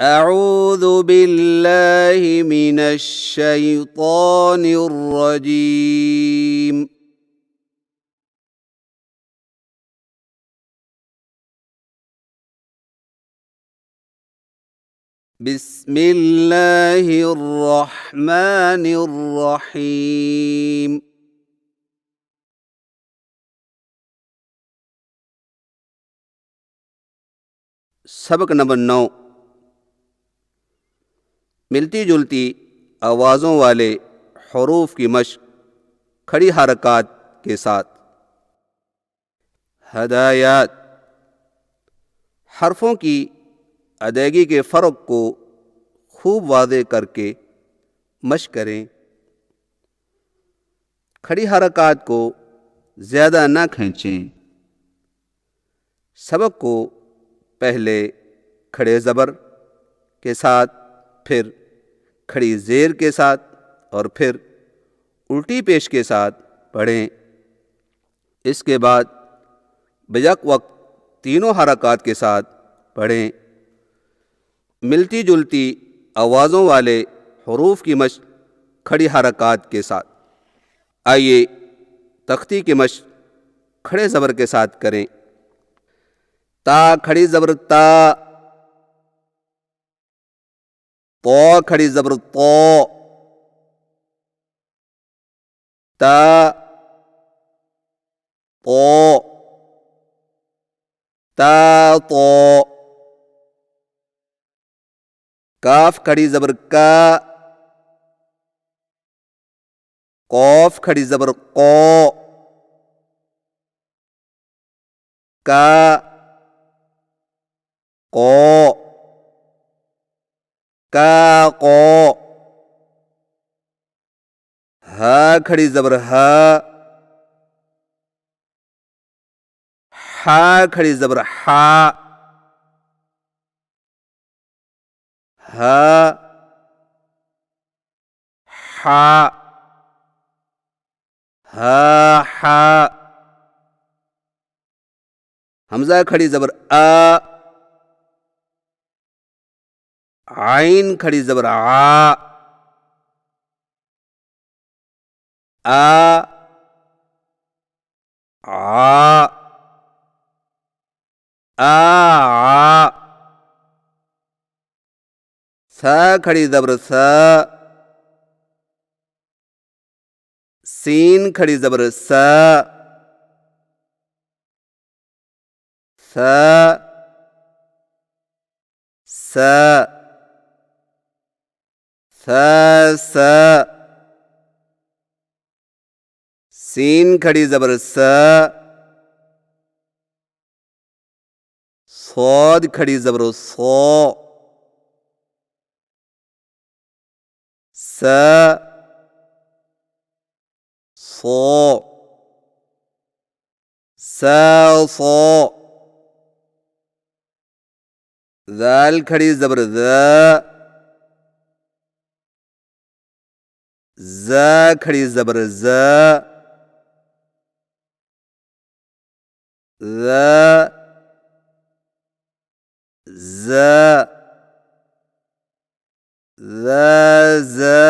أعوذ بالله من الشيطان الرجيم بسم الله الرحمن الرحيم سبق نمبر 9 ملتی جلتی آوازوں والے حروف کی مشق کھڑی حرکات کے ساتھ۔ ہدایات: حرفوں کی ادائیگی کے فرق کو خوب واضح کر کے مشق کریں۔ کھڑی حرکات کو زیادہ نہ کھینچیں۔ سبق کو پہلے کھڑے زبر کے ساتھ، پھر کھڑی زیر کے ساتھ اور پھر الٹی پیش کے ساتھ پڑھیں۔ اس کے بعد بیک وقت تینوں حرکات کے ساتھ پڑھیں۔ ملتی جلتی آوازوں والے حروف کی مشق کھڑی حرکات کے ساتھ۔ آئیے تختی کی مشق کھڑے زبر کے ساتھ کریں۔ تا کھڑی زبر تا، تو کھڑی زبر تو، تا تو، تا تو۔ کاف کھڑی زبر کا، قوف کھڑی زبر قو، کا قو، کا قو۔ ہا کھڑی زبر ہا، ہا کھڑی زبر ہا، ہا ہا، ہا ہا۔ حمزہ کھڑی زبر آ، عین کھڑی زبر آ، آ آ، آ آ۔ سا کھڑی زبر سا، سین کھڑی زبر سا، سا سا، سا سا۔ سین کھڑی زبر سا، صاد کھڑی زبر سو، سا سو، سا سو۔ ذال کھڑی زبر ذا، زا کھڑی زبر زا، زا زا، زا زا۔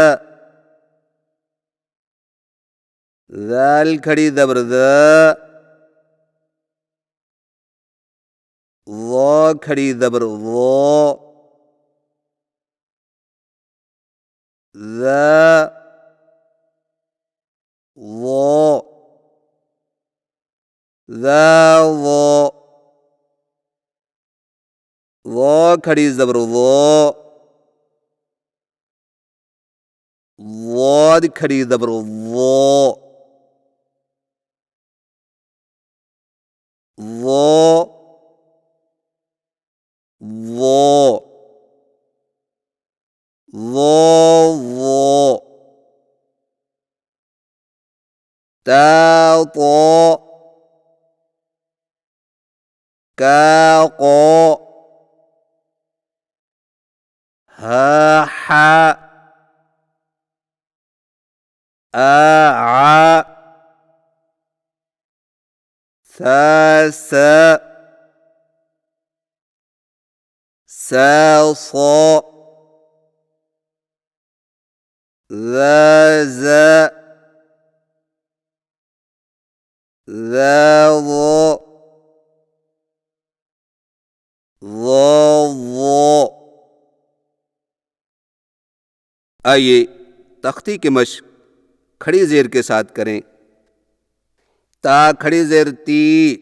ذال کھڑی زبر زا، ظا کھڑی زبر ظا، ذا ظا، ذا ظا۔ ظا کھڑی زبر ظا، ضاد کھڑی زبر ظا، ظا ظا، ظا ظا۔ تا طا، کا قو، ہا حا، آ عا، سا سا، سا صا ذا زا ذا ظا ظا ظا۔ آئیے تختی کی مشق کھڑی زیر کے ساتھ کریں۔ تا کھڑی زیر تی،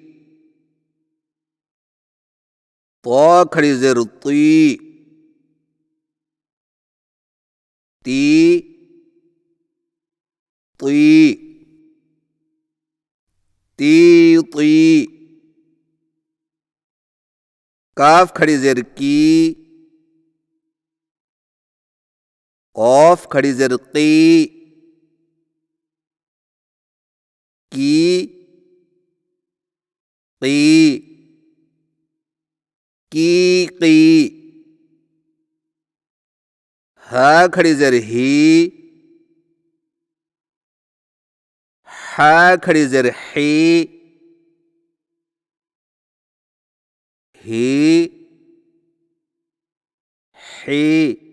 طا کھڑی زیر تی، تی تی تی تی۔ کاف کھڑی زیر کی، قاف کھڑی زیر قی، کی قی کی قی۔ ہا کھڑی زیر ہی، ہا کھڑی زیر حی، ہی حی۔